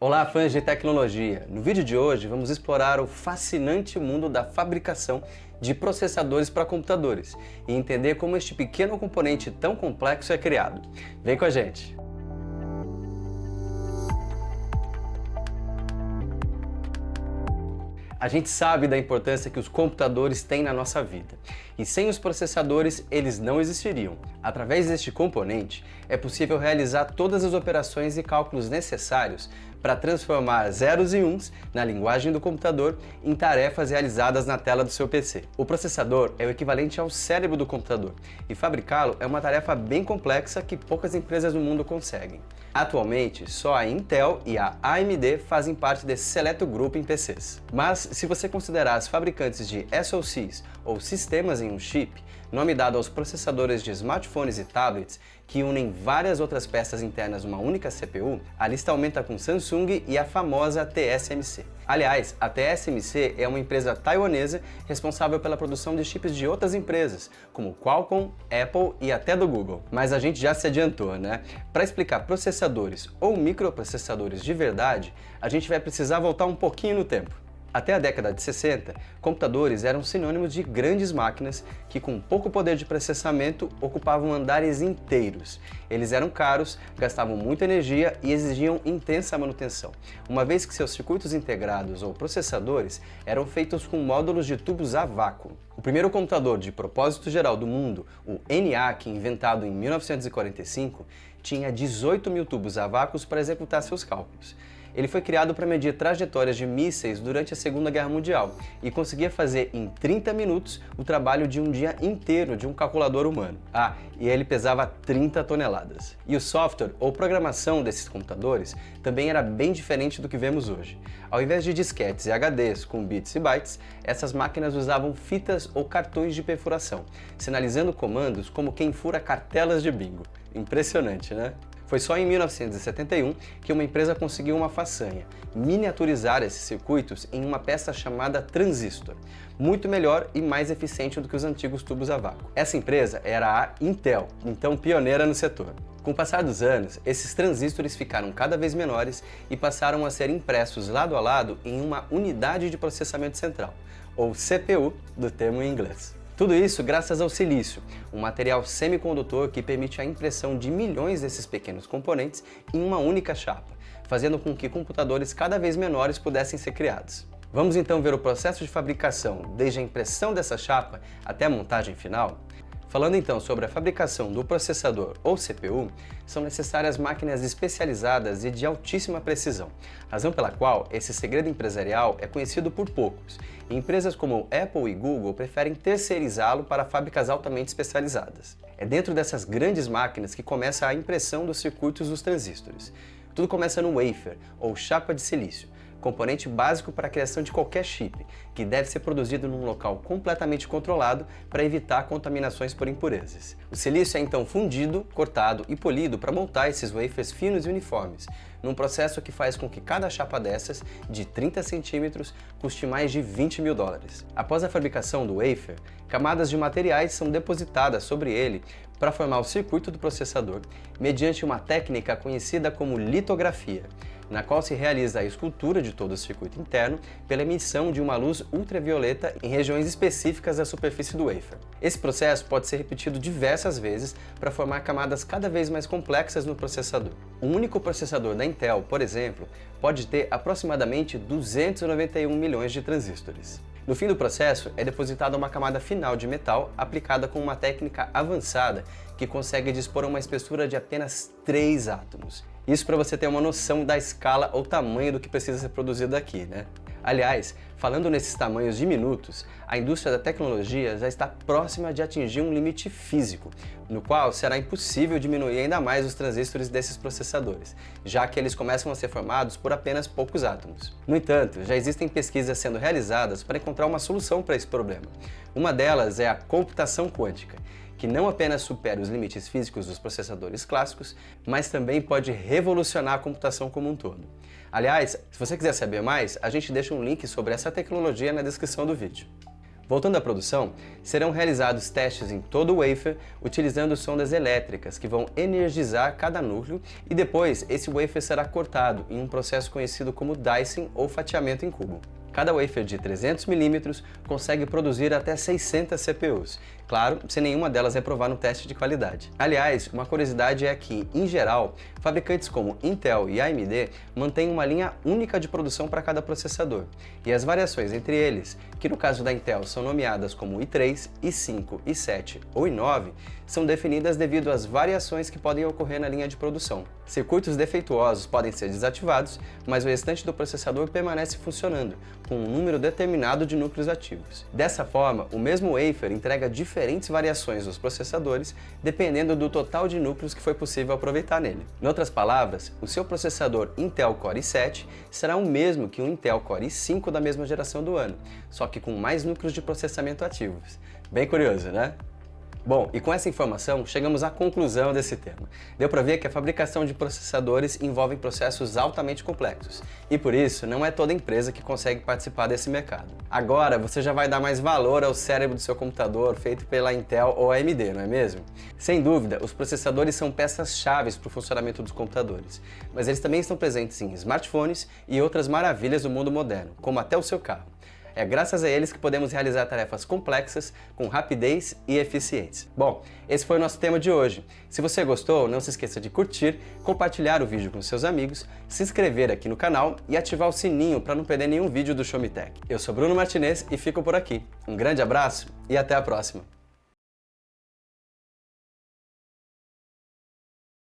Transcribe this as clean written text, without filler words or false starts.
Olá, fãs de tecnologia! No vídeo de hoje vamos explorar o fascinante mundo da fabricação de processadores para computadores e entender como este pequeno componente tão complexo é criado. Vem com a gente! A gente sabe da importância que os computadores têm na nossa vida, e sem os processadores eles não existiriam. Através deste componente é possível realizar todas as operações e cálculos necessários para transformar zeros e uns na linguagem do computador em tarefas realizadas na tela do seu PC. O processador é o equivalente ao cérebro do computador, e fabricá-lo é uma tarefa bem complexa que poucas empresas no mundo conseguem. Atualmente, só a Intel e a AMD fazem parte desse seleto grupo em PCs. Mas se você considerar as fabricantes de SoCs ou sistemas em um chip, nome dado aos processadores de smartphones e tablets que unem várias outras peças internas numa única CPU, a lista aumenta com Samsung e a famosa TSMC. Aliás, a TSMC é uma empresa taiwanesa responsável pela produção de chips de outras empresas, como Qualcomm, Apple e até do Google. Mas a gente já se adiantou, né? Para explicar processadores ou microprocessadores de verdade, a gente vai precisar voltar um pouquinho no tempo. Até a década de 60, computadores eram sinônimos de grandes máquinas que, com pouco poder de processamento, ocupavam andares inteiros. Eles eram caros, gastavam muita energia e exigiam intensa manutenção, uma vez que seus circuitos integrados ou processadores eram feitos com módulos de tubos a vácuo. O primeiro computador de propósito geral do mundo, o ENIAC, inventado em 1945, tinha 18 mil tubos a vácuo para executar seus cálculos. Ele foi criado para medir trajetórias de mísseis durante a Segunda Guerra Mundial e conseguia fazer em 30 minutos o trabalho de um dia inteiro de um calculador humano. E ele pesava 30 toneladas. E o software ou programação desses computadores também era bem diferente do que vemos hoje. Ao invés de disquetes e HDs com bits e bytes, essas máquinas usavam fitas ou cartões de perfuração, sinalizando comandos como quem fura cartelas de bingo. Impressionante, né? Foi só em 1971 que uma empresa conseguiu uma façanha: miniaturizar esses circuitos em uma peça chamada transistor, muito melhor e mais eficiente do que os antigos tubos a vácuo. Essa empresa era a Intel, então pioneira no setor. Com o passar dos anos, esses transistores ficaram cada vez menores e passaram a ser impressos lado a lado em uma unidade de processamento central, ou CPU, do termo em inglês. Tudo isso graças ao silício, um material semicondutor que permite a impressão de milhões desses pequenos componentes em uma única chapa, fazendo com que computadores cada vez menores pudessem ser criados. Vamos então ver o processo de fabricação, desde a impressão dessa chapa até a montagem final? Falando então sobre a fabricação do processador ou CPU, são necessárias máquinas especializadas e de altíssima precisão, razão pela qual esse segredo empresarial é conhecido por poucos, e empresas como Apple e Google preferem terceirizá-lo para fábricas altamente especializadas. É dentro dessas grandes máquinas que começa a impressão dos circuitos dos transistores. Tudo começa no wafer, ou chapa de silício, componente básico para a criação de qualquer chip, que deve ser produzido num local completamente controlado para evitar contaminações por impurezas. O silício é então fundido, cortado e polido para montar esses wafers finos e uniformes, num processo que faz com que cada chapa dessas, de 30 centímetros, custe mais de 20 mil dólares. Após a fabricação do wafer, camadas de materiais são depositadas sobre ele para formar o circuito do processador, mediante uma técnica conhecida como litografia, na qual se realiza a escultura de todo o circuito interno pela emissão de uma luz ultravioleta em regiões específicas da superfície do wafer. Esse processo pode ser repetido diversas vezes para formar camadas cada vez mais complexas no processador. Um único processador da Intel, por exemplo, pode ter aproximadamente 291 milhões de transistores. No fim do processo, é depositada uma camada final de metal aplicada com uma técnica avançada que consegue dispor uma espessura de apenas 3 átomos. Isso para você ter uma noção da escala ou tamanho do que precisa ser produzido aqui, né? Aliás, falando nesses tamanhos diminutos, a indústria da tecnologia já está próxima de atingir um limite físico, no qual será impossível diminuir ainda mais os transistores desses processadores, já que eles começam a ser formados por apenas poucos átomos. No entanto, já existem pesquisas sendo realizadas para encontrar uma solução para esse problema. Uma delas é a computação quântica, que não apenas supera os limites físicos dos processadores clássicos, mas também pode revolucionar a computação como um todo. Aliás, se você quiser saber mais, a gente deixa um link sobre essa tecnologia na descrição do vídeo. Voltando à produção, serão realizados testes em todo o wafer utilizando sondas elétricas que vão energizar cada núcleo e depois esse wafer será cortado em um processo conhecido como dicing ou fatiamento em cubo. Cada wafer de 300 mm consegue produzir até 600 CPUs, claro, sem nenhuma delas reprovar no teste de qualidade. Aliás, uma curiosidade é que, em geral, fabricantes como Intel e AMD mantêm uma linha única de produção para cada processador, e as variações entre eles, que no caso da Intel são nomeadas como i3, i5, i7 ou i9, são definidas devido às variações que podem ocorrer na linha de produção. Circuitos defeituosos podem ser desativados, mas o restante do processador permanece funcionando, com um número determinado de núcleos ativos. Dessa forma, o mesmo wafer entrega diferentes variações dos processadores, dependendo do total de núcleos que foi possível aproveitar nele. Em outras palavras, o seu processador Intel Core i7 será o mesmo que um Intel Core i5 da mesma geração do ano, só que com mais núcleos de processamento ativos. Bem curioso, né? Bom, e com essa informação, chegamos à conclusão desse tema. Deu para ver que a fabricação de processadores envolve processos altamente complexos, e por isso não é toda empresa que consegue participar desse mercado. Agora, você já vai dar mais valor ao cérebro do seu computador feito pela Intel ou AMD, não é mesmo? Sem dúvida, os processadores são peças-chave para o funcionamento dos computadores, mas eles também estão presentes em smartphones e outras maravilhas do mundo moderno, como até o seu carro. É graças a eles que podemos realizar tarefas complexas com rapidez e eficiência. Bom, esse foi o nosso tema de hoje. Se você gostou, não se esqueça de curtir, compartilhar o vídeo com seus amigos, se inscrever aqui no canal e ativar o sininho para não perder nenhum vídeo do Show Me Tech. Eu sou Bruno Martinez e fico por aqui. Um grande abraço e até a próxima!